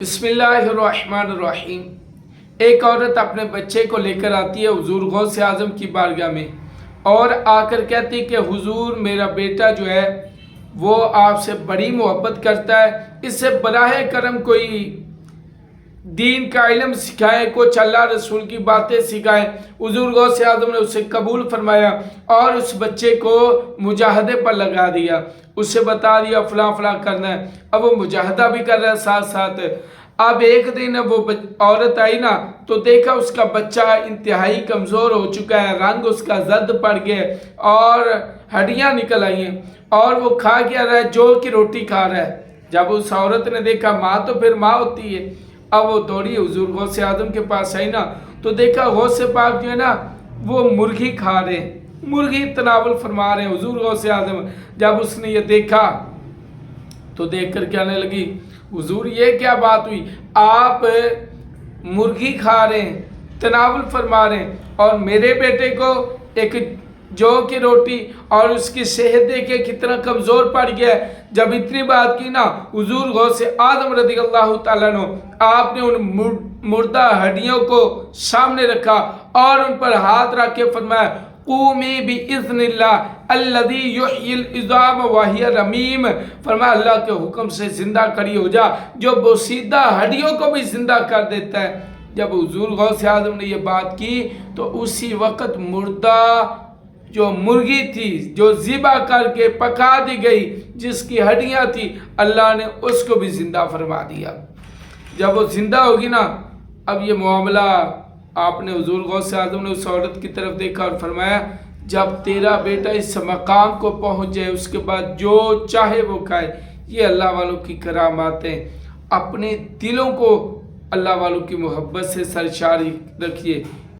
بسم اللہ الرحمن الرحیم۔ ایک عورت اپنے بچے کو لے کر آتی ہے حضور غوث اعظم کی بارگاہ میں اور آ کر کہتی کہ حضور میرا بیٹا جو ہے وہ آپ سے بڑی محبت کرتا ہے، اس سے براہ کرم کوئی دین کا علم سکھائے، کچھ اللہ رسول کی باتیں سکھائے۔ حضور غوث اعظم نے اسے قبول فرمایا اور اس بچے کو مجاہدے پر لگا دیا، اسے بتا دیا فلاں فلاں کرنا ہے۔ اب وہ مجاہدہ بھی کر رہا ہے ساتھ ساتھ۔ اب ایک دن وہ عورت آئی نا تو دیکھا اس کا بچہ انتہائی کمزور ہو چکا ہے، رنگ اس کا زرد پڑ گیا اور ہڈیاں نکل آئی ہیں اور وہ کھا کیا رہا ہے، جو کی روٹی کھا رہا ہے۔ جب اس عورت نے دیکھا، ماں تو پھر ماں ہوتی ہے، اب وہ دوڑی حضور غوث اعظم کے پاس آئی نا تو دیکھا غوث پاک جو ہے نا وہ مرغی کھا رہے ہیں، مرغی تناول فرما رہے ہیں حضور غوث اعظم۔ جب اس نے یہ دیکھا تو دیکھ کر کہنے لگی، حضور یہ کیا بات ہوئی، آپ مرغی کھا رہے ہیں، تناول فرما رہے ہیں اور میرے بیٹے کو ایک جو کی روٹی، اور اس کی صحت دیکھے کتنا کمزور پڑ گیا ہے۔ جب اتنی بات کی نا حضور غوث اعظم رضی اللہ تعالیٰ عنہ، آپ نے ان مردہ ہڈیوں کو سامنے رکھا اور ان پر ہاتھ رکھ کے فرمایا، قومی بِإِذْنِ اللَّهِ الَّذِي يُحْيِي الْعِظَامَ وَهِيَ رَمِيمٌ، فرمایا اللہ کے حکم سے زندہ کھڑی ہو جا، جو بوسیدہ ہڈیوں کو بھی زندہ کر دیتا ہے۔ جب حضور غوث اعظم نے یہ بات کی تو اسی وقت مردہ جو مرغی تھی جو ذبح کر کے پکا دی گئی، جس کی ہڈیاں تھی، اللہ نے اس کو بھی زندہ فرما دیا۔ جب وہ زندہ ہوگی نا، اب یہ معاملہ آپ نے حضور غوث اعظم نے اس عورت کی طرف دیکھا اور فرمایا، جب تیرا بیٹا اس مقام کو پہنچ جائے اس کے بعد جو چاہے وہ کھائے۔ یہ اللہ والوں کی کراماتیں، اپنے دلوں کو اللہ والوں کی محبت سے سرشار رکھیے۔